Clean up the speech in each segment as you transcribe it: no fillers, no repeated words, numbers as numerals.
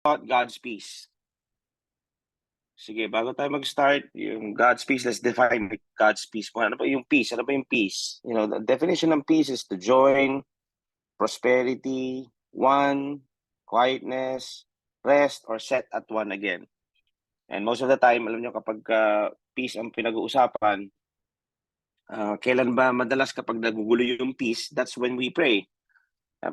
about God's peace. Sige, bago tayo mag-start, yung God's peace, let's define God's peace. Ano ba yung peace? Ano ba yung peace? You know, the definition of peace is to join, prosperity, one, quietness, rest, or set at one again. And most of the time, alam nyo, kapag peace ang pinag-uusapan, kailan ba madalas kapag nagugulo yung peace, that's when we pray.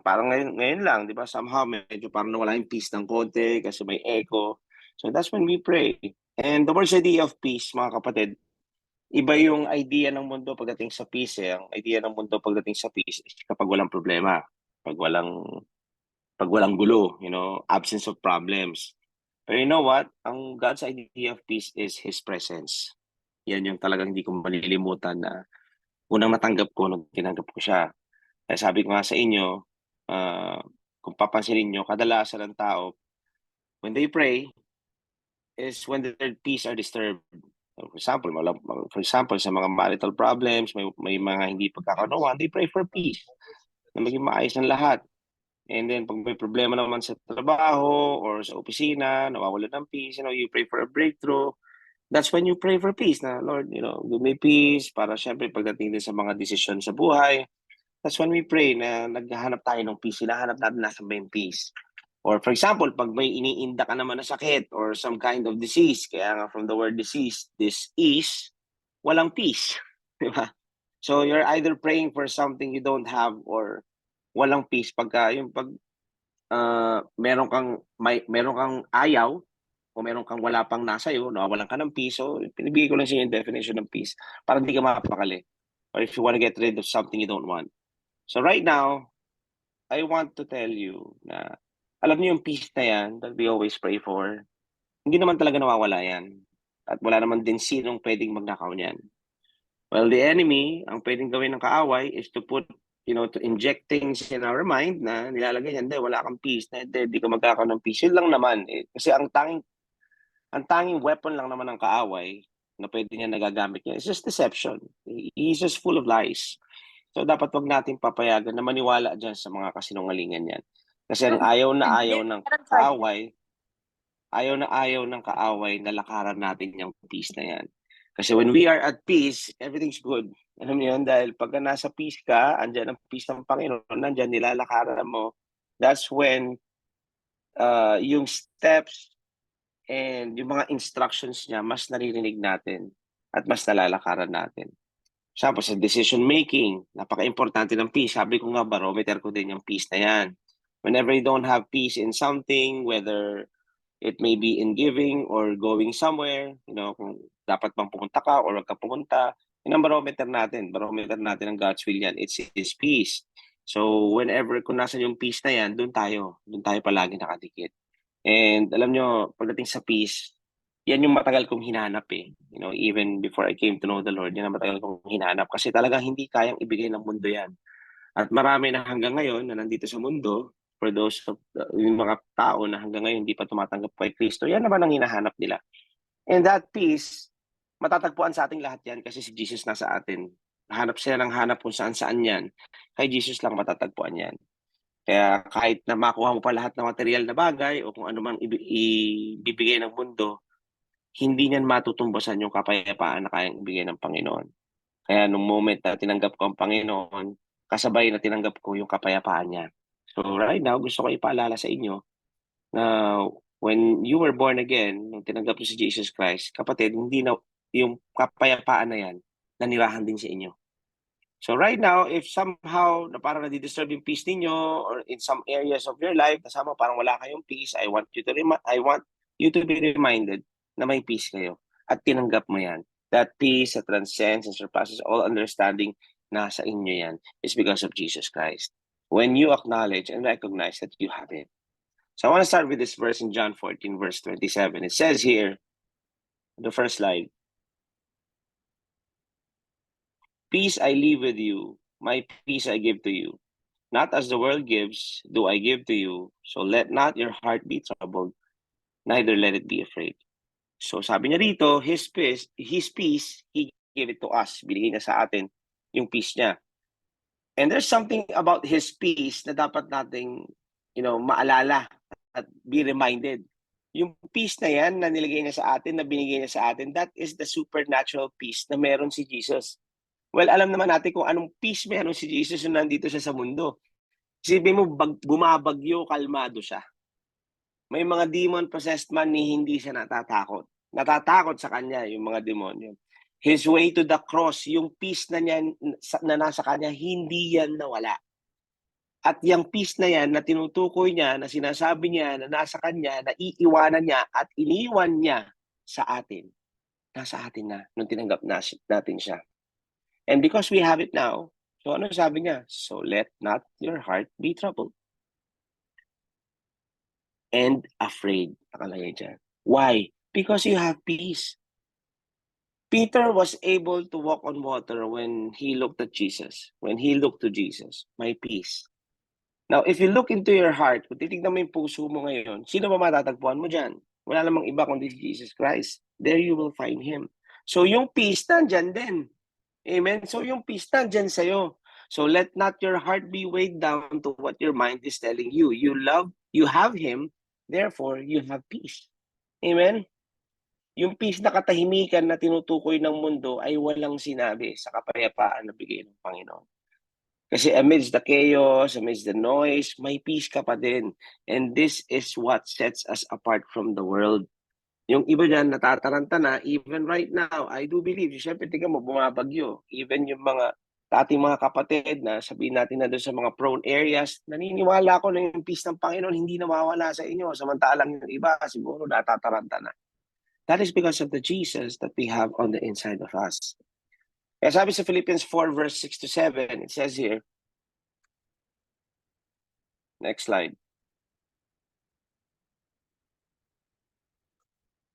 Parang ngayon lang, di ba? Somehow, medyo parang nawala yung peace ng konti kasi may echo. So that's when we pray. And the worst idea of peace, mga kapatid, iba yung idea ng mundo pagdating sa peace. Ang idea ng mundo pagdating sa peace is kapag walang problema, pag walang gulo, you know, absence of problems. But you know what? Ang God's idea of peace is His presence. Yan yung talagang hindi ko malilimutan na unang natanggap ko nung tinanggap ko siya. Kaya sabi ko nga sa inyo, kung papansinin nyo, kadalasan ng tao, when they pray, is when their peace are disturbed. For example, sa mga marital problems, may mga hindi pagkakaunawaan, they pray for peace, na maging maayos ng lahat. And then, pag may problema naman sa trabaho or sa opisina, nawawalan ng peace, you know, you pray for a breakthrough. That's when you pray for peace na, Lord, you know, give me peace para syempre pagdating din sa mga desisyon sa buhay. That's when we pray na naghahanap tayo ng peace. Hinahanap natin nasa ba yung peace. Or for example, pag may iniinda ka naman na sakit or some kind of disease, kaya nga from the word disease, this is, walang peace. Di ba? So you're either praying for something you don't have or walang peace pagka yung pag meron kang ayaw o meron kang wala pang nasa iyo, nawawalan ka ng peace. So pinibigay ko lang sa inyo yung definition ng peace para hindi ka mapakali. Or if you want to get rid of something you don't want. So right now, I want to tell you na alam niyo yung peace na yan that we always pray for, hindi naman talaga nawawala yan. At wala naman din sinong pwedeng magnakaw niyan. Well, the enemy, ang pwedeng gawin ng kaaway is to put, you know, to inject things in our mind na nilalagay niya, hindi, wala kang peace, na hindi ka magkakaroon ng peace. Yun lang naman. Kasi ang tanging weapon lang naman ng kaaway na pwede niya nagagamit niya is just deception. He's just full of lies. So dapat wag natin papayagan na maniwala dyan sa mga kasinungalingan yan. Kasi ang ayaw ng kaaway na lakaran natin yung peace na yan. Kasi when we are at peace, everything's good. Alam niyo yun? Dahil pagka nasa peace ka, andyan ang peace ng Panginoon, nandyan nilalakaran mo. That's when yung steps and yung mga instructions niya, mas naririnig natin at mas nalalakaran natin. Example, sa decision making, napaka-importante ng peace. Sabi ko nga, barometer ko din yung peace na yan. Whenever you don't have peace in something, whether it may be in giving or going somewhere, you know, kung dapat bang pumunta ka or wag ka pumunta, yun ang barometer natin. Barometer natin ng God's will yan. It's His peace. So, whenever, kung nasa yung peace na yan, doon tayo palagi nakadikit. And alam nyo, pagdating sa peace, yan yung matagal kong hinanap eh. You know, even before I came to know the Lord, yan ang matagal kong hinanap. Kasi talagang hindi kayang ibigay ng mundo yan. At marami na hanggang ngayon na nandito sa mundo, for those of yung mga tao na hanggang ngayon hindi pa tumatanggap kay Kristo, yan naman ang hinahanap nila. And that peace, matatagpuan sa ating lahat yan kasi si Jesus nasa atin. Hanap sila ng hanap kung saan-saan yan. Kay Jesus lang matatagpuan yan. Kaya kahit na makuha mo pa lahat ng material na bagay o kung ano mang ibibigay ng mundo, hindi niyan matutumbasan yung kapayapaan na kayang ibigay ng Panginoon. Kaya nung moment na tinanggap ko ang Panginoon, kasabay na tinanggap ko yung kapayapaan niya. So right now, gusto ko ipaalala sa inyo na when you were born again, nung tinanggap niyo si Jesus Christ, kapatid, hindi na yung kapayapaan na yan, nanirahan din sa inyo. So right now, if somehow na parang nadi-disturb yung peace ninyo or in some areas of your life, kasama parang wala kayong peace, I want you to be reminded na may peace kayo at tinanggap mo yan. That peace that transcends and surpasses all understanding, nasa inyo yan, is because of Jesus Christ. When you acknowledge and recognize that you have it. So I want to start with this verse in John 14, verse 27. It says here, the first slide, "Peace I leave with you, my peace I give to you. Not as the world gives, do I give to you. So let not your heart be troubled, neither let it be afraid." So sabi niya rito, His peace, He gave it to us. Binigay niya sa atin yung peace niya. And there's something about His peace na dapat nating, you know, maalala be reminded. Yung peace na yan na nilagay niya sa atin, na binigay niya sa atin, that is the supernatural peace na meron si Jesus. Well, alam naman natin kung anong peace meron si Jesus na nandito siya sa mundo. Isipin mo, bumabagyo, kalmado siya. May mga demon-possessed man ni hindi siya natatakot. Natatakot sa kanya yung mga demonyo. His way to the cross, yung peace na niya na nasa kanya, hindi yan nawala. At yung peace na yan na tinutukoy niya, na sinasabi niya na nasa kanya, na iiwanan niya at iniwan niya sa atin. Nasa atin na nung tinanggap natin siya. And because we have it now, so ano sabi niya? So let not your heart be troubled and afraid. Nakalagay dyan. Why? Because you have peace. Peter was able to walk on water when he looked at Jesus. When he looked to Jesus, may peace. Now, if you look into your heart, kung titignan mo yung puso mo ngayon, sino ba matatagpuan mo dyan? Wala namang iba kundi si Jesus Christ. There you will find Him. So yung peace, nandyan din. Amen? So yung peace, nandyan sa'yo. So let not your heart be weighed down to what your mind is telling you. You have Him, therefore you have peace. Amen? Yung peace na katahimikan na tinutukoy ng mundo ay walang sinabi sa kapayapaan na bigay ng Panginoon. Kasi amidst the chaos, amidst the noise, may peace ka pa din. And this is what sets us apart from the world. Yung iba dyan, natataranta na, even right now, I do believe, siyempre, tingnan mo, bumabagyo. Even yung mga ating mga kapatid na sabihin natin na doon sa mga prone areas, naniniwala ko na yung peace ng Panginoon hindi nawawala sa inyo. Samantalang yung iba, siguro natataranta na. That is because of the Jesus that we have on the inside of us. Kaya sabi sa Philippians 4 verse 6 to 7, it says here, next slide.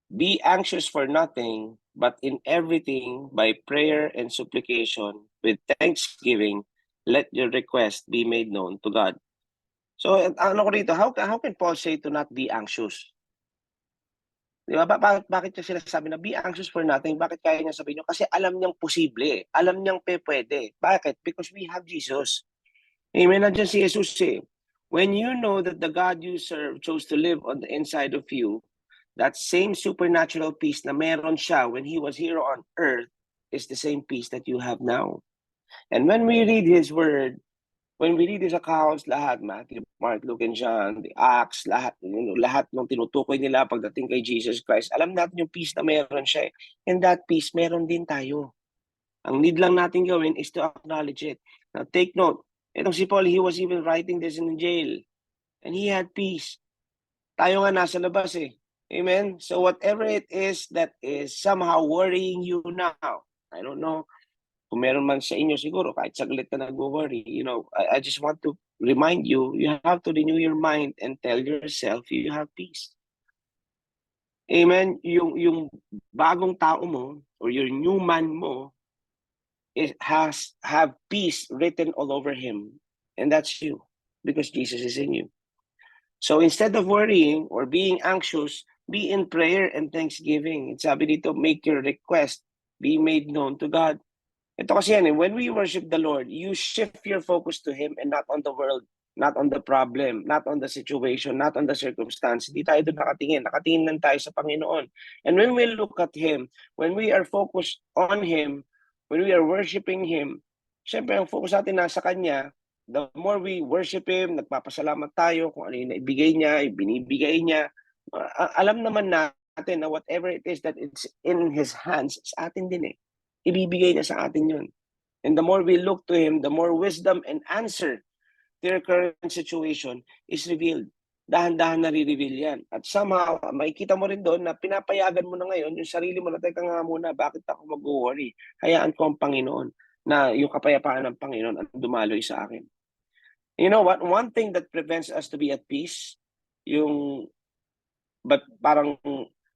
Be anxious for nothing, but in everything, by prayer and supplication, with thanksgiving, let your request be made known to God. So, ano ko rito, how can Paul say to not be anxious? Di ba? Bakit niya sinasabi na be anxious for nothing? Bakit kaya niya sabihin nyo? Kasi alam niyang posible. Alam niyang pwede. Bakit? Because we have Jesus. Amen. Nandiyan si Jesus eh. When you know that the God you serve chose to live on the inside of you, that same supernatural peace na meron siya when He was here on earth is the same peace that you have now. And when we read His Word, when we read His accounts, lahat, Matthew, Mark, Luke, and John, the Acts, lahat, lahat ng tinutukoy nila pagdating kay Jesus Christ, alam natin yung peace na meron siya. And that peace, meron din tayo. Ang need lang natin gawin is to acknowledge it. Now, take note. Itong si Paul, he was even writing this in jail. And he had peace. Tayo nga nasa labas eh. Amen? So whatever it is that is somehow worrying you now, I don't know, kung meron man sa inyo siguro, kahit saglit na nag-worry, I just want to remind you, you have to renew your mind and tell yourself you have peace. Amen? Yung bagong tao mo, or your new man mo, it have peace written all over him. And that's you, because Jesus is in you. So instead of worrying or being anxious, be in prayer and thanksgiving. Sabi dito, make your request be made known to God. Ito kasi yan, when we worship the Lord, you shift your focus to Him and not on the world, not on the problem, not on the situation, not on the circumstance. Hindi tayo doon nakatingin. Nakatingin lang tayo sa Panginoon. And when we look at Him, when we are focused on Him, when we are worshiping Him, syempre ang focus natin nasa Kanya, the more we worship Him, nagpapasalamat tayo kung ano yung naibigay niya, binibigay niya. Alam naman natin na whatever it is that it's in His hands, sa atin din eh. Ibibigay niya sa atin yun. And the more we look to Him, the more wisdom and answer to your current situation is revealed. Dahan-dahan nare-reveal yan. At somehow, makikita mo rin doon na pinapayagan mo na ngayon yung sarili mo na, teka nga muna, bakit ako mag-worry? Hayaan ko ang Panginoon na yung kapayapaan ng Panginoon ang dumaloy sa akin. You know what? One thing that prevents us to be at peace, but parang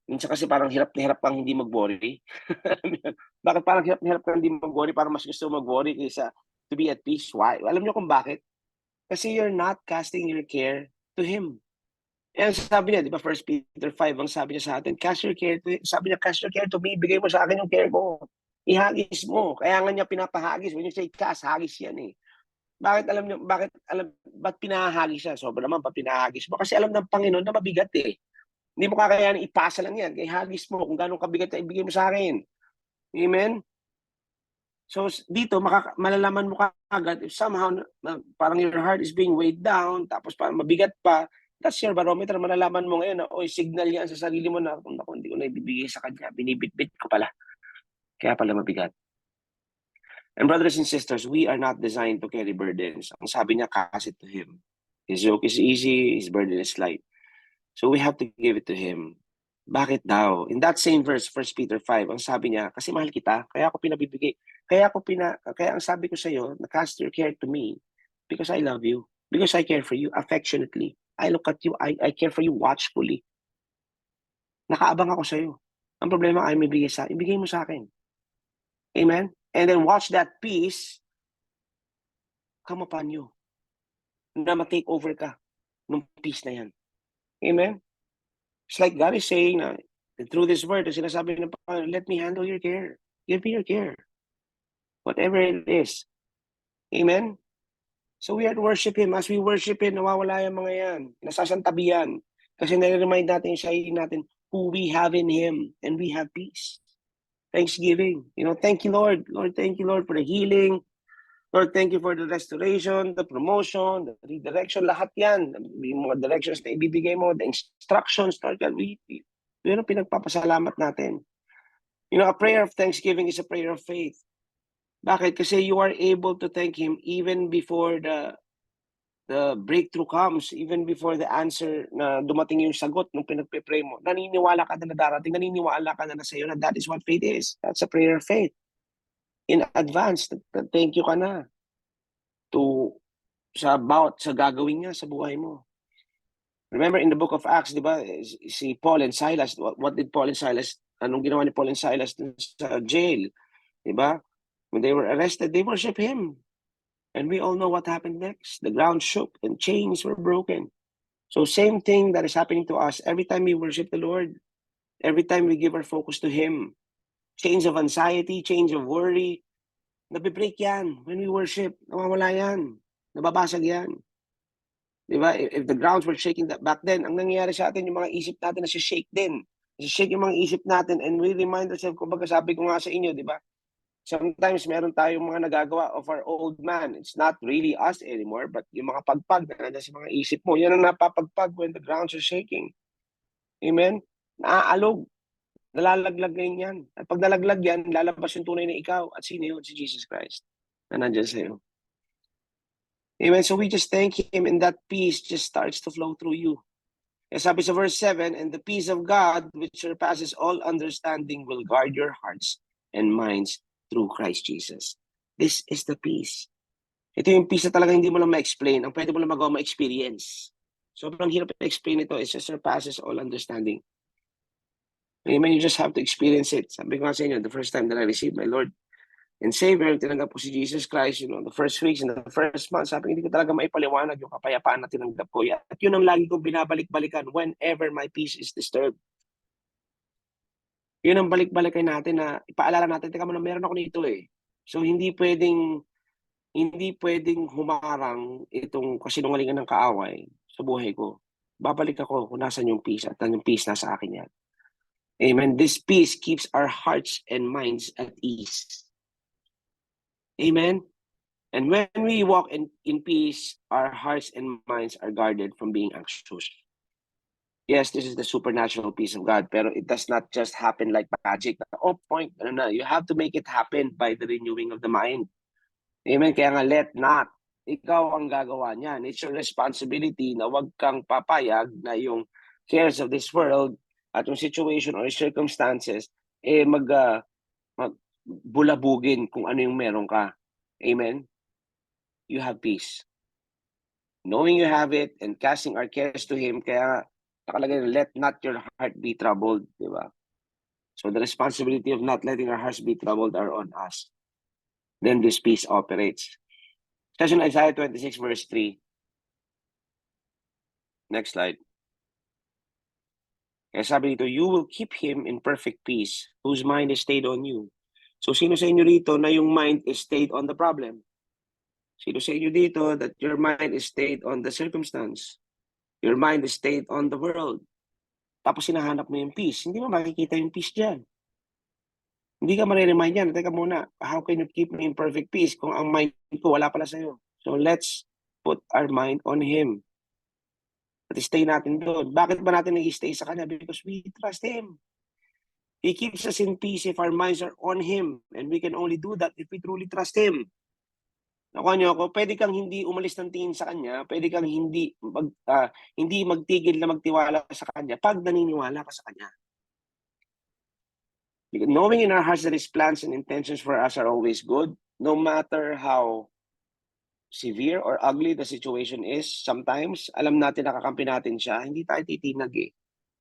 minsan kasi parang hirap na hirap kang hindi mag-worry. Bakit parang hirap na hirap kang hindi mag-worry? Parang mas gusto mag-worry kaysa to be at peace. Why? Alam niyo kung bakit? Kasi you're not casting your care to Him. Yan sabi niya, di ba, 1 Peter 5, ang sabi niya sa atin, cast your care to Him. Sabi niya, cast your care to me. Bigay mo sa akin yung care ko. Ihagis mo. Kaya nga niya pinapahagis. When you say cast, hagis yan eh. ba't pinahahagis siya? Sobra naman pag pinahagis mo. Kasi alam ng Panginoon na mabigat eh. Hindi mo kakayanin, ipasa lang yan. Kaya hagis mo kung gano'ng kabigat na ibigay mo sa akin. Amen? So dito, malalaman mo agad if somehow parang your heart is being weighed down, tapos parang mabigat pa, that's your barometer. Malalaman mo ngayon na, signal yan sa sarili mo na, naku, hindi ko na ibibigay sa kanya. Binibitbit ko pala. Kaya pala mabigat. And brothers and sisters, we are not designed to carry burdens. Ang sabi niya, cast it to Him. His yoke is easy, His burden is light. So we have to give it to Him. Bakit daw? In that same verse, 1 Peter 5, ang sabi niya, kasi mahal kita, kaya ako pinabibigay. Kaya ang sabi ko sa iyo, cast your care to me because I love you. Because I care for you affectionately. I look at you, I care for you watchfully. Nakaabang ako sa iyo. Ang problema ay ibigay mo sa akin. Amen? And then watch that peace come upon you. Na ma-take over ka ng peace na yan. Amen? It's like God is saying na through this word, sinasabi ng Panginoon, let me handle your care. Give me your care. Whatever it is. Amen? So we are to worship Him. As we worship Him, nawawala yung mga yan. Nasasantabi yan. Kasi nare-remind natin sa sarili natin who we have in Him and we have peace. Thanksgiving. Thank you, Lord. Lord, thank you, Lord, for the healing. Lord, thank you for the restoration, the promotion, the redirection, lahat yan. Yung mga directions na ibibigay mo, the instructions, Lord God, yun ang pinagpapasalamat natin. A prayer of thanksgiving is a prayer of faith. Bakit? Kasi you are able to thank Him even before the breakthrough comes, even before the answer na dumating yung sagot nung pinagpe-pray mo. Naniniwala ka na darating, naniniwala ka na sa'yo na that is what faith is. That's a prayer of faith. In advance, thank you ka na sa gagawin niya sa buhay mo. Remember in the book of Acts, di ba, si Paul and Silas, what did Paul and Silas, anong ginawa ni Paul and Silas sa jail? Di ba? When they were arrested, they worship Him. And we all know what happened next. The ground shook and chains were broken. So same thing that is happening to us every time we worship the Lord. Every time we give our focus to Him. Change of anxiety, change of worry, nabibreak yan when we worship. Nawawala yan. Nababasag yan. Diba? If the grounds were shaking back then, ang nangyayari sa atin, yung mga isip natin na shake din. Shake yung mga isip natin and we remind ourselves, kumbaga sabi ko nga sa inyo, diba? Sometimes meron tayong mga nagagawa of our old man. It's not really us anymore, but yung mga pagpag na nandyan sa mga isip mo, yan ang napapagpag when the grounds are shaking. Amen? Naaalog. Nalalaglag ngayon yan. At pag nalaglag yan, lalabas yung tunay na ikaw. At sino yun? Si Jesus Christ. Na nandyan sa'yo. Amen. So we just thank Him and that peace just starts to flow through you. As sabi sa verse 7, and the peace of God which surpasses all understanding will guard your hearts and minds through Christ Jesus. This is the peace. Ito yung peace na talaga hindi mo lang ma-explain. Ang pwede mo lang magawa ma-experience. Sobrang hirap i-explain ito. It just surpasses all understanding. Amen. You just have to experience it. Sabi ko nga sa inyo, the first time that I received my Lord and Savior, tinanggap ko si Jesus Christ, the first weeks and the first month, sabi hindi ko talaga maipaliwanag yung kapayapaan na tinanggap ko. At yun ang lagi kong binabalik-balikan whenever my peace is disturbed. Yun ang balik-balikan natin na ipaalala natin, teka mo na meron ako nito eh. So hindi pwedeng humarang itong kasinungalingan ng kaaway sa buhay ko. Babalik ako kung nasan yung peace at yung peace nasa akin yan. Amen. This peace keeps our hearts and minds at ease. Amen. And when we walk in peace, our hearts and minds are guarded from being anxious. Yes, this is the supernatural peace of God, pero it does not just happen like magic. You have to make it happen by the renewing of the mind. Amen. Kaya nga, let not. Ikaw ang gagawa niyan. It's your responsibility na wag kang papayag na yung cares of this world at yung situation or circumstances bulabugin kung ano yung meron ka. Amen? You have peace. Knowing you have it and casting our cares to Him, kaya nakalagay, let not your heart be troubled. Diba? So the responsibility of not letting our hearts be troubled are on us. Then this peace operates. Especially in Isaiah 26 verse 3. Next slide. Kaya sabi dito, you will keep him in perfect peace, whose mind is stayed on you. So sino sa inyo rito na yung mind is stayed on the problem? Sino sa inyo dito that your mind is stayed on the circumstance? Your mind is stayed on the world. Tapos hinahanap mo yung peace. Hindi mo makikita yung peace dyan. Hindi ka mariremind yan. Teka muna, how can you keep me in perfect peace kung ang mind ko wala pala sa'yo? So let's put our mind on Him. At stay natin doon. Bakit ba natin nag-stay sa Kanya? Because we trust Him. He keeps us in peace if our minds are on Him. And we can only do that if we truly trust Him. Nakuha niyo ako, pwede kang hindi umalis ng tingin sa Kanya, pwede kang hindi magtigil na magtiwala sa Kanya pag naniniwala ka sa Kanya. Knowing in our hearts that His plans and intentions for us are always good, no matter how severe or ugly the situation is, sometimes alam natin nakakampi natin siya, hindi tayo titinag eh.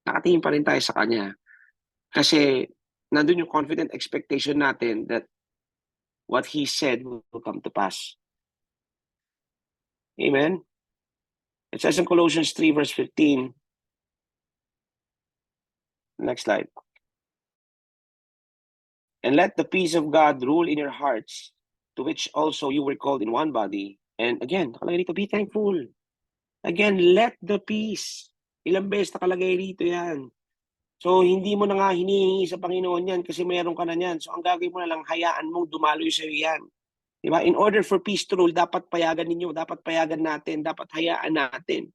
Nakatingin pa rin tayo sa Kanya. Kasi nandun yung confident expectation natin that what He said will come to pass. Amen? It says in Colossians 3 verse 15, next slide. And let the peace of God rule in your hearts, to which also you were called in one body. And again, nakalagay dito, be thankful. Again, let the peace. Ilang beses nakalagay dito yan. So, hindi mo na nga hinihingi sa Panginoon yan kasi mayroon ka na yan. So, ang gagawin mo na lang, hayaan mong dumaloy sa iyo yan. Diba? In order for peace to rule, dapat payagan ninyo, dapat payagan natin, dapat hayaan natin.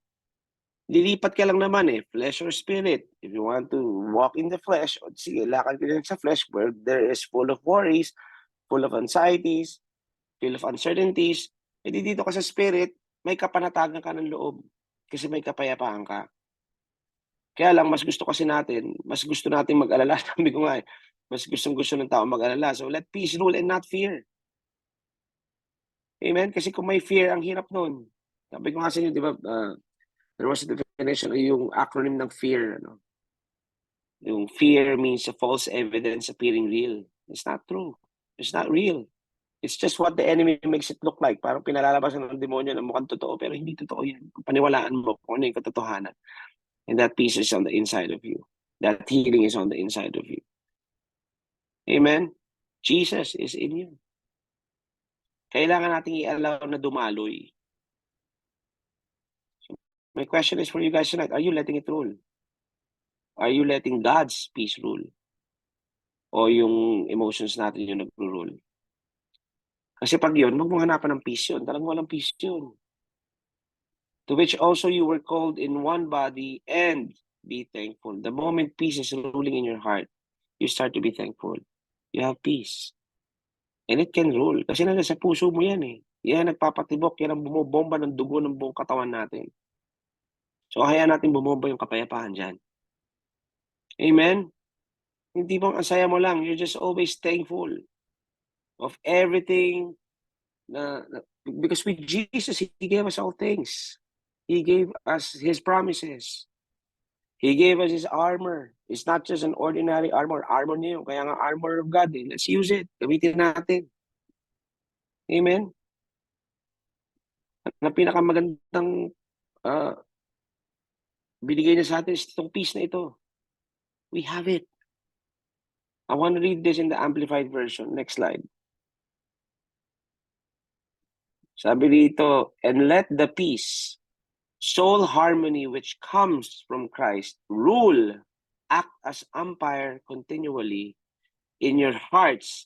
Lilipat ka lang naman eh, flesh or spirit. If you want to walk in the flesh, sige, lakad ka din sa flesh where there is full of worries, full of anxieties, full of uncertainties. E dito ka sa spirit, may kapanatagan ka ng loob kasi may kapayapaan ka. Kaya lang, mas gusto natin mag-alala. Sabi ko nga, mas gusto ng tao mag-alala. So let peace rule and not fear. Amen? Kasi kung may fear, ang hirap nun. Sabi ko nga sa inyo, di ba, there was a definition, yung acronym ng fear. Ano? Yung fear means a false evidence appearing real. It's not true. It's not real. It's just what the enemy makes it look like. Parang pinalalabasan ng demonyo na mukhang totoo, pero hindi totoo yan. Paniwalaan mo kung ano yung katotohanan. And that peace is on the inside of you. That healing is on the inside of you. Amen? Jesus is in you. Kailangan nating i-allow na dumaloy. So, my question is for you guys tonight, are you letting it rule? Are you letting God's peace rule? O yung emotions natin yung nag-rule? Kasi pag yun, huwag mong hanapan ng peace yun. Talagang walang peace yun. To which also you were called in one body, and be thankful. The moment peace is ruling in your heart, you start to be thankful. You have peace. And it can rule. Kasi nasa puso mo yan eh. Yan nagpapatibok, yan ang bumobomba ng dugo ng buong katawan natin. So kaya natin bumomba yung kapayapaan dyan. Amen? Hindi bang ang saya mo lang, you're just always thankful of everything because with Jesus, He gave us all things. He gave us His promises. He gave us His armor. It's not just an ordinary armor. Armor niya yun. Kaya nga armor of God. Eh. Let's use it. Gamitin natin. Amen? Na pinakamagandang binigay niya sa atin is itong peace na ito. We have it. I want to read this in the Amplified Version. Next slide. Sabi dito, and let the peace, soul harmony which comes from Christ, rule, act as umpire continually in your hearts.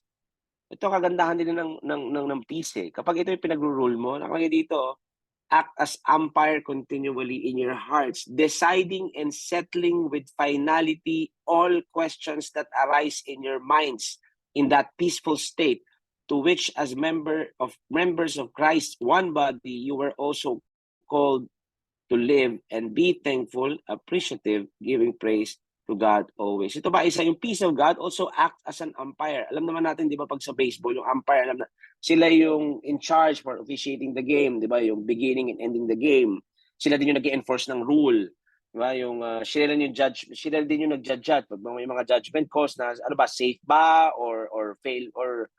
Ito kagandahan din ng peace eh. Kapag ito yung pinag-rule mo, nakalagay dito, act as umpire continually in your hearts, deciding and settling with finality all questions that arise in your minds in that peaceful state, to which as members of Christ's one body, you were also called to live and be thankful, appreciative, giving praise to God always. Ito ba isa yung peace of God also act as an umpire. Alam naman natin, di ba, pag sa baseball, yung umpire, alam na, sila yung in charge for officiating the game, di ba, yung beginning and ending the game. Sila din yung nag-enforce ng rule. Di ba, yung sila din yung nag-judge. Pag may mga judgment calls na, ano ba, safe ba, or fail, or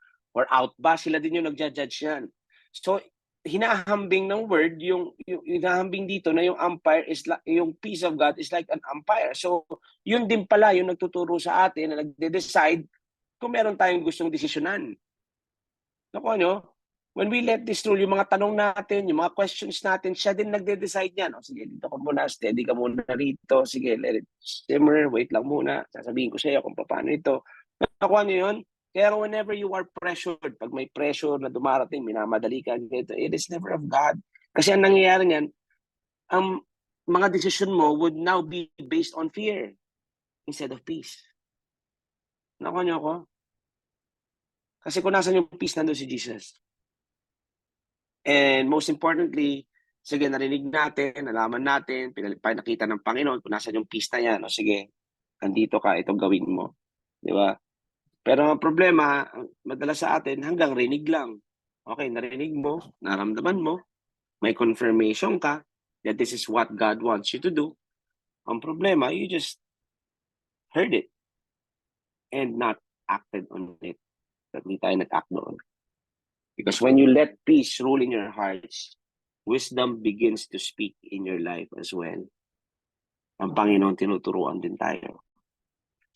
out ba, sila din yung nag-judge yan. So, hinahambing ng word yung hinahambing dito na yung umpire is yung peace of God is like an umpire. So, yun din pala yung nagtuturo sa atin na nagde-decide kung meron tayong gustong desisyonan. Nakuha nyo? when we let this rule, yung mga tanong natin, yung mga questions natin, siya din nagde-decide yan. O, sige, dito ka muna, steady ka muna rito. Sige, let it simmer, wait lang muna. Sasabihin ko sa iyo kung paano ito. Nakuha niyo yun? Kaya whenever you are pressured, pag may pressure na dumarating, minamadali ka, it is never of God. Kasi ang nangyayari niyan, ang mga decision mo would now be based on fear instead of peace. Nakuha niyo ako? Kasi kung nasan yung peace, nandun si Jesus. And most importantly, sige, narinig natin, nalaman natin, pinakita ng Panginoon kung nasan yung peace na yan. O sige, andito ka, ito gawin mo. Di ba? Pero ang problema, madalas sa atin, hanggang rinig lang. Okay, narinig mo, naramdaman mo, may confirmation ka that this is what God wants you to do. Ang problema, you just heard it and not acted on it. At hindi tayo nag-act doon. Because when you let peace rule in your hearts, wisdom begins to speak in your life as well. Ang Panginoon tinuturuan din tayo.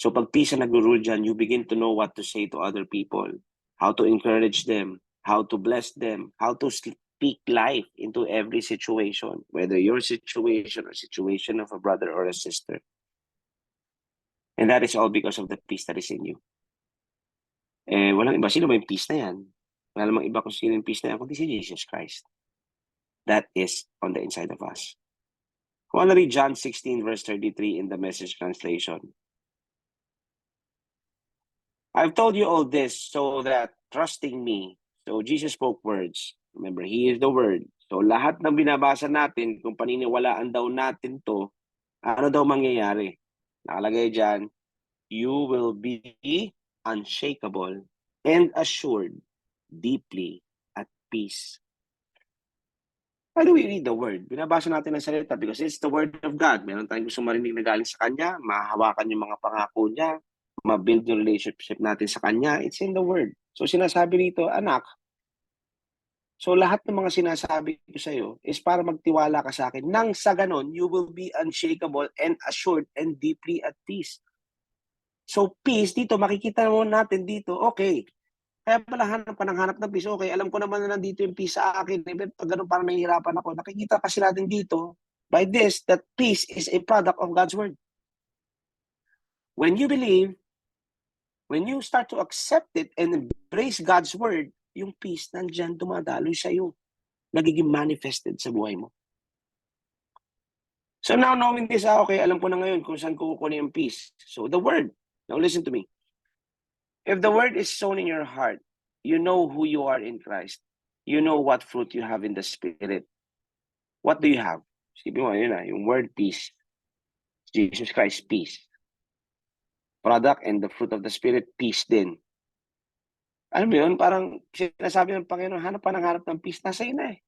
So pag peace ang nag-rule dyan, you begin to know what to say to other people, how to encourage them, how to bless them, how to speak life into every situation, whether your situation or situation of a brother or a sister. And that is all because of the peace that is in you. Eh, walang iba. Sino ba yung peace na yan? Wala namang iba kung sino yung peace na yan, kundi si Jesus Christ. That is on the inside of us. I want to read John 16 verse 33 in the Message translation. I've told you all this so that trusting me. So Jesus spoke words. Remember, He is the Word. So lahat ng binabasa natin, kung paniniwalaan daw natin to, ano daw mangyayari? Nakalagay dyan, you will be unshakable and assured deeply at peace. Why do we read the Word? Binabasa natin ang salita because it's the Word of God. Meron tayong gusto marinig na galing sa Kanya, mahahawakan yung mga pangako niya, ma-build yung relationship natin sa Kanya. It's in the Word. So sinasabi rito, anak, so lahat ng mga sinasabi ko sa iyo is para magtiwala ka sa akin. Nang sa ganon, you will be unshakable and assured and deeply at peace. So peace, dito, makikita natin dito, okay, kaya pala hanap ng peace. Okay, alam ko naman na nandito yung peace sa akin. Pag ganun parang nahihirapan ako. Nakikita kasi natin dito, by this, that peace is a product of God's Word. When you believe, when you start to accept it and embrace God's Word, yung peace nandyan dumadaloy sa iyo. Nagiging manifested sa buhay mo. So now knowing this, okay, alam ko na ngayon kung saan ko kukunin yung peace. So the Word, now listen to me. If the Word is sown in your heart, you know who you are in Christ. You know what fruit you have in the Spirit. What do you have? Isipin mo, yun na, yung word peace. Jesus Christ, peace. Product and the fruit of the Spirit, peace din. Alam mo yun, parang sinasabi ng Panginoon, hanap ng peace, nasa iyo na eh.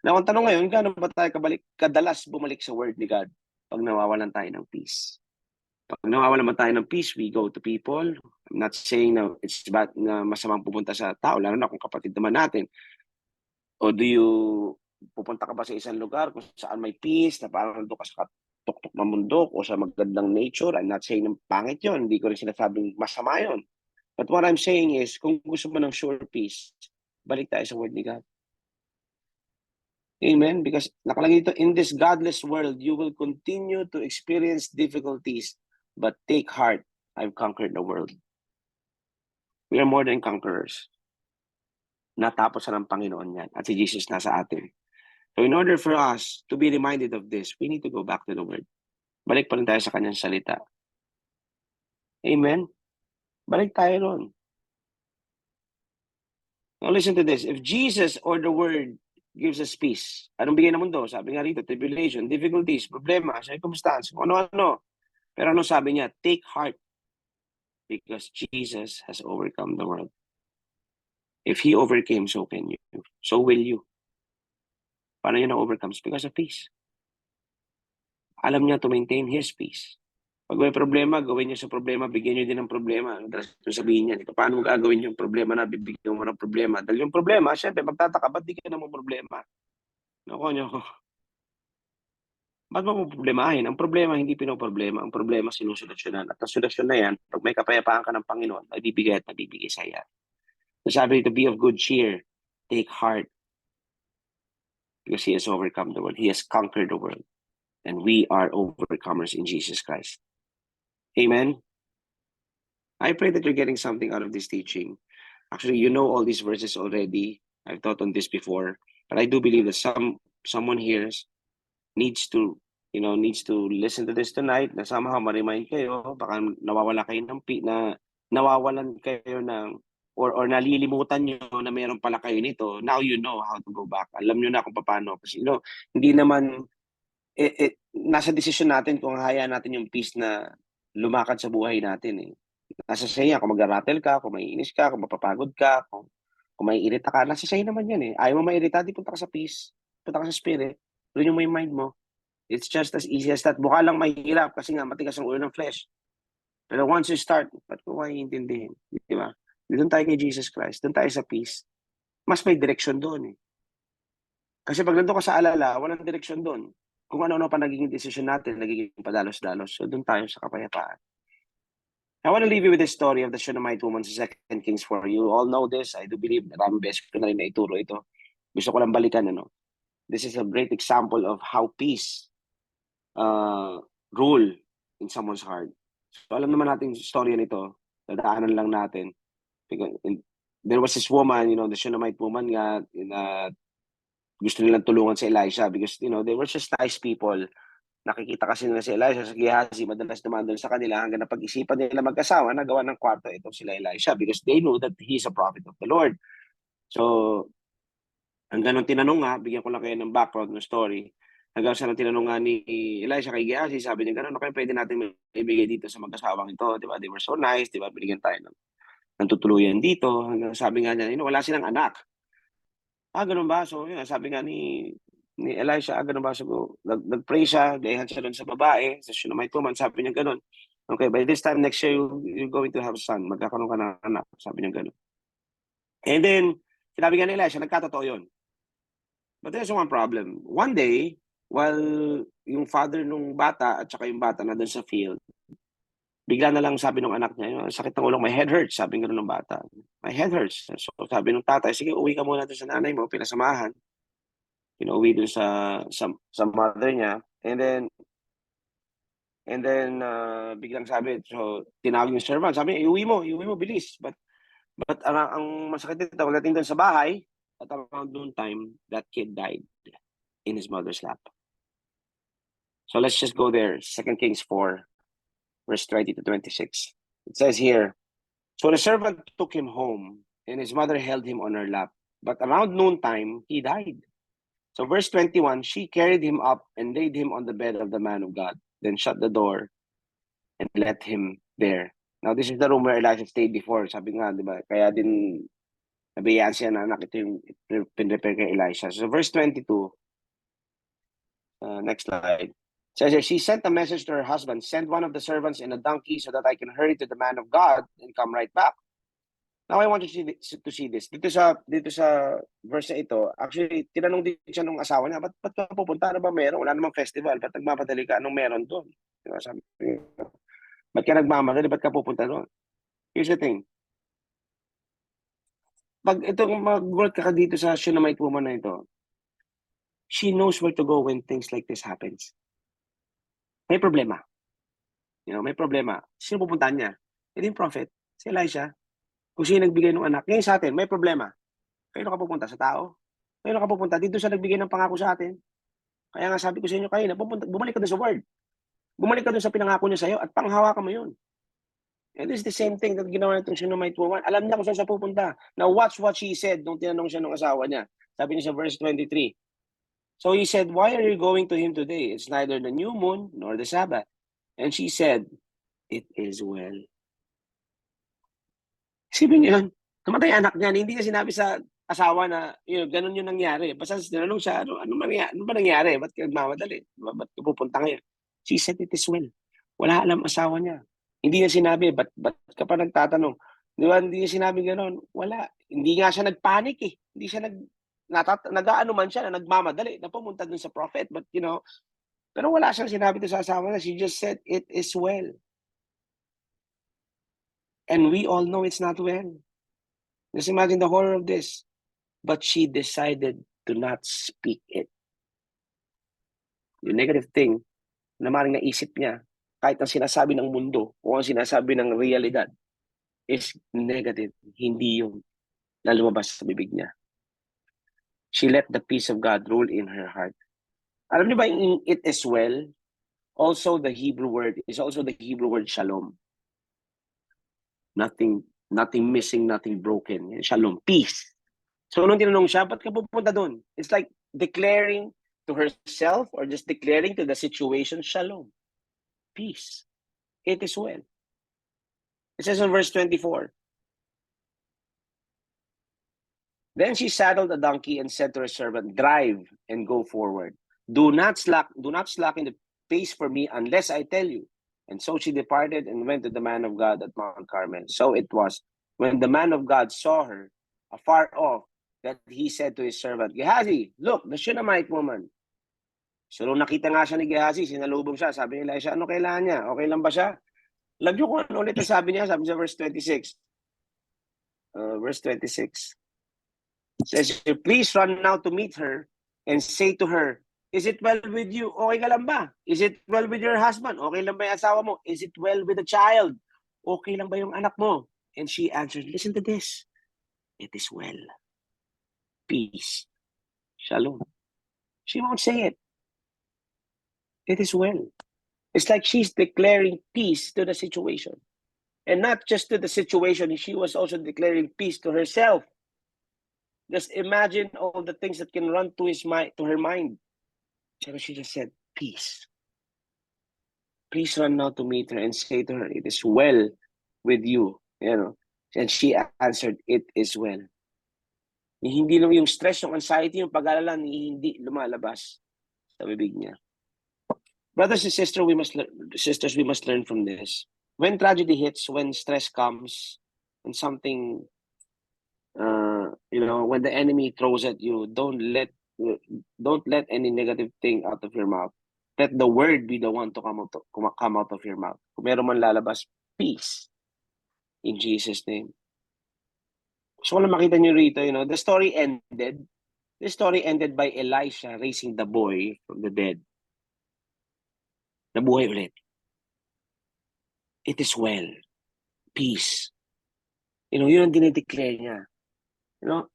Na ang tanong ngayon, gaano ba tayo kadalas bumalik sa word ni God pag nawawalan tayo ng peace? Pag nawawalan man tayo ng peace, we go to people. I'm not saying na it's bad na masamang pupunta sa tao, lalo na kung kapatid naman natin. O do you pupunta ka ba sa isang lugar kung saan may peace, na parang doon ka sa tuktok ng bundok o sa magandang nature? I'm not saying na pangit yun. Hindi ko rin sinasabing masama yun. But what I'm saying is, kung gusto mo ng sure peace, balik tayo sa word ni God. Amen? Because nakalagay dito, in this godless world, you will continue to experience difficulties, but take heart, I've conquered the world. We are more than conquerors. Natapos na ng Panginoon yan. At si Jesus nasa atin. So in order for us to be reminded of this, we need to go back to the Word. Balik pa rin tayo sa kanyang salita. Amen? Balik tayo ron. Now listen to this. If Jesus or the Word gives us peace, anong bigay ng mundo? Sabi nga rito, tribulation, difficulties, problema, circumstance, ano-ano. Pero ano sabi niya? Take heart because Jesus has overcome the world. If He overcame, so can you. So will you. Paano niya na-overcome? Because of peace. Alam niya to maintain His peace. Pag may problema, gawin niyo sa problema, bigyan niyo din ng problema. Sabihin niya, paano mo gagawin yung problema na bibigyan mo ng problema? Dahil yung problema, syempre, magtataka, ba't di ka naman problema? Nakuha niyo ako. Ba't mo problemahin? Ang problema, hindi pinoproblema. Ang problema, sinusolusyonan. At ang solusyon na yan, pag may kapayapaan ka ng Panginoon, ay bibigay at nabibigay sa yan. Sabi, to be of good cheer, take heart, because He has overcome the world. He has conquered the world. And we are overcomers in Jesus Christ. Amen. I pray that you're getting something out of this teaching. Actually, you know all these verses already. I've taught on this before. But I do believe that someone here needs to, needs to listen to this tonight, na somehow ma-remind kayo, baka nawawala kayo nawawalan kayo ng, or nalilimutan nyo na meron pala kayo nito. Now you know how to go back. Alam nyo na kung paano. Kasi, hindi naman, nasa desisyon natin kung hayaan natin yung peace na lumakad sa buhay natin. Nasa sa'yo kung mag-rattle ka, kung maiinis ka, kung mapapagod ka, kung maiirita ka, nasa sa'yo naman yan. Ayaw mo mairita, di punta ka sa peace, punta ka sa spirit, tuloy mo yung mind mo. It's just as easy as that. Mukha lang mahirap kasi nga matigas ang ulo ng flesh. Pero once you start, ba't ko maiintindihin? Di ba? Doon tayo kay Jesus Christ, doon tayo sa peace. Mas may direction doon. Kasi pag nandun ka sa alala, walang direksyon doon. Kung ano-ano pa nagiging decision natin, nagiging padalos-dalos. So doon tayo sa kapayapaan. I want to leave you with the story of the Shunammite woman sa 2 Kings 4. You all know this. I do believe maraming beses ko na rin naituro ito. Gusto ko lang balikan. This is a great example of how peace rule in someone's heart. So alam naman natin yung story nito. Dadaanan lang natin. There was this woman, the Shunammite woman nga, gusto nilang tulungan si Elisha because, they were just nice people. Nakikita kasi nila si Elisha sa Gehazi, madalas dumandun sa kanila hanggang napag-isipan nila mag-asawa na gawa ng kwarto itong sila Elisha because they knew that he's a prophet of the Lord. So, hanggang nung tinanong nga, bigyan ko lang kayo ng background ng story. Hanggang sa nung tinanong nga ni Elisha kay Gehazi, sabi niya, gano'n, kayo pwede natin ibigay dito sa mag-asawang ito, di ba? They were so nice, di ba? Binigyan tayo ng tutuluyan dito. Hanggang sabi nga niya, wala silang anak. Ganun ba? So, yun, sabi nga ni Elisha, ganun ba? So, nag-pray siya, gayahan siya doon sa babae, sa Shunammite woman, sabi niya ganun. Okay, by this time next year, you're going to have a son. Magkakaroon ka ng anak. Sabi niya ganun. And then, sinabi nga ni Elisha, nagkatotoo yun. But there's one problem. One day, while yung father nung bata at saka yung bata na doon sa field, bigla na lang sabi ng anak niya, sakit ng ulo, my head hurts, sabi nga ng bata. My head hurts. So sabi ng tatay, sige, uwi ka muna doon sa nanay mo, pinasamahan. Uwi doon sa mother niya. And then biglang sabi, so tinawag yung servant, sabi niya, iuwi mo, bilis. But ang masakit dito, pagdating doon sa bahay, at around noon time, that kid died in his mother's lap. So let's just go there. 2 Kings 4, verse 20 to 26. It says here, so the servant took him home, and his mother held him on her lap. But around noontime, he died. So verse 21, she carried him up and laid him on the bed of the man of God, then shut the door and let him there. Now, this is the room where Elisha stayed before. Sabi nga, di ba? Kaya din nabiyaan siya na anak, ito yung pinrepair kay Elisha. So verse 22, next slide. Says she sent a message to her husband, send one of the servants in a donkey so that I can hurry to the man of God and come right back. Now I want you to see this. Dito sa verse na ito, actually tinanong din siya nung asawa niya, ba't ka pupunta? Ano ba meron? Wala namang festival. Ba't nagmamadali ka? Anong meron doon? Diba, sabi, ba't ka nagmamadali? Ba't ka pupunta doon? Here's the thing. Pag itong mag-work ka dito sa Shunammite woman na ito, she knows where to go when things like this happens. May problema. May problema. Sino pupuntahan niya? Ito yung prophet, si Elisha. Kung sino nagbigay ng anak. Ngayon sa atin, may problema. Kailan ka pupunta? Sa tao? Kailan ka pupunta? Dito siya nagbigay ng pangako sa atin. Kaya nga sabi ko sa inyo kanina, bumalik ka doon sa word. Bumalik ka doon sa pinangako niya sa'yo at panghawakan mo yun. And this is the same thing that ginawa nitong Shunammite woman. Alam niya kung saan siya pupunta. Now watch what she said nung tinanong siya ng asawa niya. Sabi niya sa verse 23. So he said, why are you going to him today? It's neither the new moon nor the Sabbath. And she said, it is well. Isipin niyo yun. Namatay anak niya. Hindi niya sinabi sa asawa na, ganun yung nangyari. Basta tinanong siya, ano ba nangyari? Ba't ka nagmamadali? Ba't ka pupunta ngayon? She said, it is well. Wala alam asawa niya. Hindi niya sinabi, ba't ka pa nagtatanong? Di ba, hindi niya sinabi gano'n. Wala. Hindi nga siya nagpanic eh. Hindi siya nag-aano man siya na nagmamadali na pumunta dun sa prophet. But, pero wala siyang sinabi to sa asawa niya. She just said, it is well. And we all know it's not well. Just imagine the horror of this. But she decided to not speak it. Yung negative thing na maring naisip niya, kahit ang sinasabi ng mundo o ang sinasabi ng realidad is negative, hindi yung na lumabas sa bibig niya. She let the peace of God rule in her heart. Alam niyo ba, in it as well, also the Hebrew word is also the Hebrew word shalom. Nothing missing, nothing broken. Shalom, peace. So nung tinanong siya, ba't ka pupunta doon? It's like declaring to herself or just declaring to the situation, shalom, peace. It is well. It says in verse 24, then she saddled a donkey and said to her servant, drive and go forward. Do not slacken the pace for me unless I tell you. And so she departed and went to the man of God at Mount Carmel. So it was, when the man of God saw her afar off, that he said to his servant, Gehazi, look, the Shunammite woman. So nung nakita nga siya ni Gehazi, sinalubong siya. Sabi ni Elisha, ano kailangan niya? Okay lang ba siya? Lagyo ko ano ulit ang sabi niya. Sabi sa verse 26. Verse 26. Says, please run now to meet her and say to her, is it well with you? Okay ka lang ba? Is it well with your husband? Okay lang ba yung asawa mo? Is it well with the child? Okay lang ba yung anak mo? And she answered, listen to this. It is well. Peace. Shalom. She won't say it. It is well. It's like she's declaring peace to the situation. And not just to the situation, she was also declaring peace to herself. Just imagine all the things that can run to her mind. So she just said, peace. Please run now to meet her and say to her, it is well with you. You know. And she answered, it is well. Hindi lang yung stress, yung anxiety, yung pag-alala, hindi lumalabas sa bibig niya. Brothers and sisters, we must learn from this. When tragedy hits, when stress comes, when something, when the enemy throws at you, don't let any negative thing out of your mouth. Let the word be the one to come out of your mouth. Kung meron man lalabas, peace. In Jesus' name. So kung makita nyo rito, the story ended. The story ended by Elisha raising the boy from the dead. Nabuhay ulit. It is well. Peace. Yun ang dinideclare niya.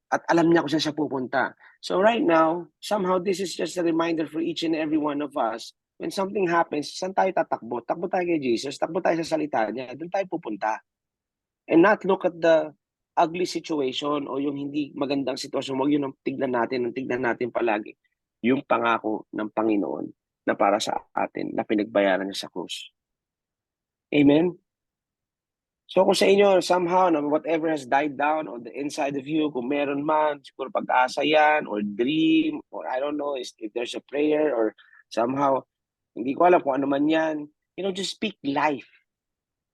At alam niya kung saan siya pupunta. So right now, somehow this is just a reminder for each and every one of us. When something happens, saan tayo tatakbo? Takbo tayo kay Jesus, takbo tayo sa salita niya, doon tayo pupunta. And not look at the ugly situation o yung hindi magandang sitwasyon. Huwag yun ang tignan natin palagi. Yung pangako ng Panginoon na para sa atin, na pinagbayaran niya sa krus. Amen? So kung sa inyo, somehow, whatever has died down on the inside of you, kung meron man, siguro pag-asa yan, or dream, or I don't know, if there's a prayer, or somehow, hindi ko alam kung ano man yan, just speak life.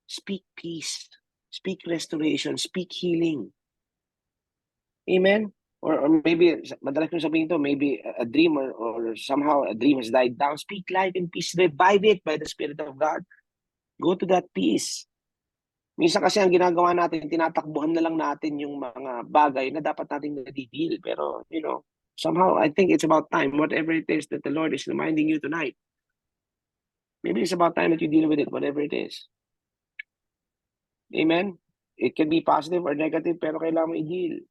Speak peace. Speak restoration. Speak healing. Amen? Or maybe, madalas kong sabihin ito, maybe a dream or somehow a dream has died down. Speak life and peace. Revive it by the Spirit of God. Go to that peace. Minsan kasi ang ginagawa natin, tinatakbuhan na lang natin yung mga bagay na dapat natin na-deal. Pero, somehow, I think it's about time, whatever it is that the Lord is reminding you tonight. Maybe it's about time that you deal with it, whatever it is. Amen? It can be positive or negative, pero kailangan mo i-deal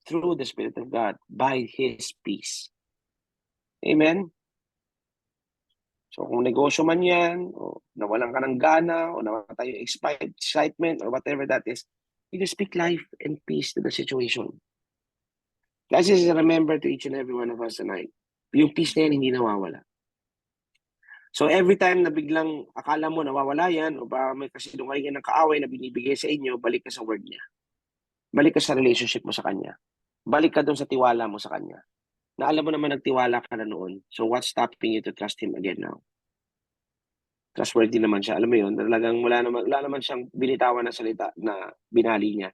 through the Spirit of God, by His peace. Amen? So kung negosyo man yan, o nawalan ka ng gana, o nawalan tayo excitement, or whatever that is, you just speak life and peace to the situation. Guys, just remember to each and every one of us tonight, yung peace na yan hindi nawawala. So every time na biglang akala mo nawawala yan, o ba may kasinungalingan ng kaaway na binibigay sa inyo, balik ka sa word niya. Balik ka sa relationship mo sa Kanya. Balik ka doon sa tiwala mo sa Kanya. Na alam mo naman nagtiwala ka na noon. So what's stopping you to trust Him again now? Trustworthy naman siya. Alam mo yun, talagang wala naman siyang binitawan na salita na binali niya.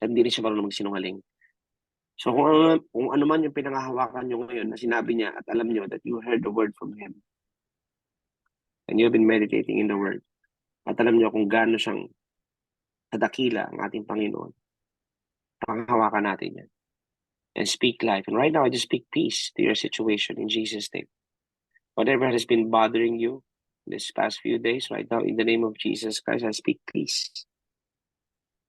At hindi rin siya marunong magsinungaling. So kung ano man yung pinangahawakan nyo ngayon na sinabi niya at alam nyo that you heard the word from Him. And you've been meditating in the word. At alam nyo kung gaano siyang kadakila ang ating Panginoon. Panghawakan natin yan. And speak life. And right now, I just speak peace to your situation in Jesus' name. Whatever has been bothering you this past few days, right now, in the name of Jesus Christ, I speak peace.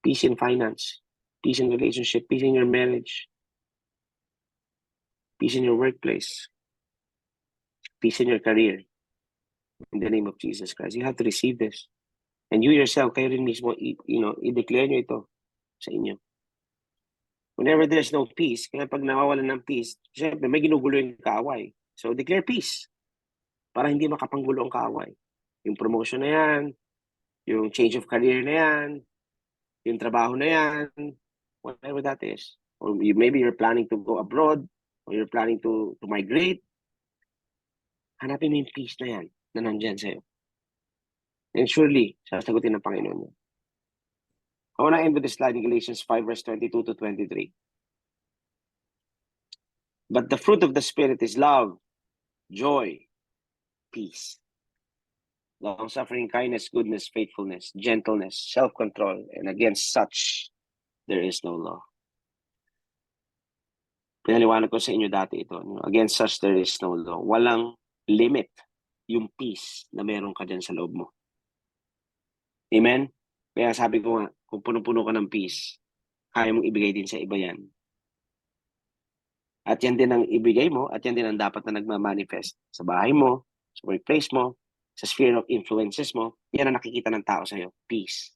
Peace in finance, peace in relationship, peace in your marriage, peace in your workplace, peace in your career. In the name of Jesus Christ, you have to receive this. And you yourself, kayo rin mismo, i-declare nyo ito sa inyo. Whenever there's no peace, kaya pag nawawalan ng peace, syempre may ginugulo yung kaaway. So declare peace para hindi makapanggulo ang kaaway. Yung promotion na yan, yung change of career na yan, yung trabaho na yan, whatever that is. Or maybe you're planning to go abroad, or you're planning to migrate. Hanapin mo yung peace na yan na nandyan sa'yo. And surely, sasagutin ng Panginoon yan. I want to end with this slide in Galatians 5 verse 22 to 23. But the fruit of the Spirit is love, joy, peace, long-suffering, kindness, goodness, faithfulness, gentleness, self-control, and against such there is no law. Pinaliwanag ko sa inyo dati ito. Against such there is no law. Walang limit yung peace na meron ka dyan sa loob mo. Amen? Kaya sabi ko nga, kung puno-puno ka ng peace, kaya mong ibigay din sa iba yan. At yan din ang ibigay mo, at yan din ang dapat na nagmamanifest sa bahay mo, sa workplace mo, sa sphere of influences mo. Yan ang nakikita ng tao sa'yo, peace.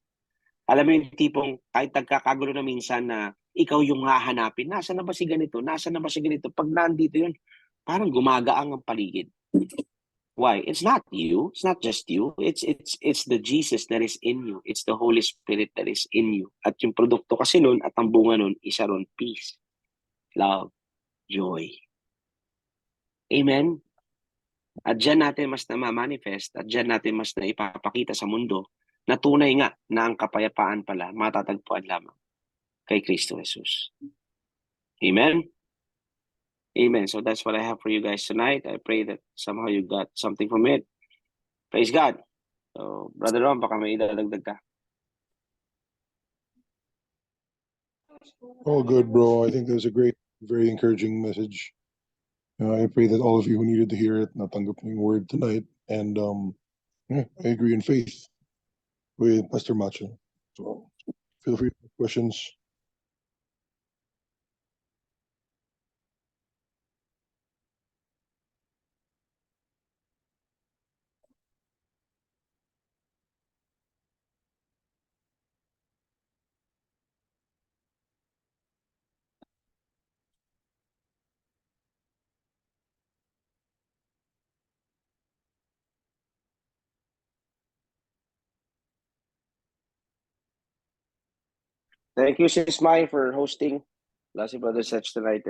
Alam mo yung tipong kahit nagkakagulo na minsan na ikaw yung hahanapin, nasa na ba si ganito, nasa na ba si ganito, pag nandito yun, parang gumagaang ang paligid. Why? It's not you. It's not just you. It's the Jesus that is in you. It's the Holy Spirit that is in you. At yung produkto kasi nun at ang bunga nun, isa ron peace, love, joy. Amen? At dyan natin mas na-manifest at dyan natin mas na ipapakita sa mundo na tunay nga na ang kapayapaan pala matatagpuan lamang kay Kristo Jesus. Amen? Amen. So that's what I have for you guys tonight. I pray that somehow you got something from it. Praise God. So, Brother Ron, baka may idadagdag ka. All good, bro. I think that was a great, very encouraging message. I pray that all of you who needed to hear it natanggap ng word tonight. And yeah, I agree in faith with Pastor Macho. So feel free to ask questions. Thank you, Sis Mai, for hosting. Wala si Brother Seth tonight.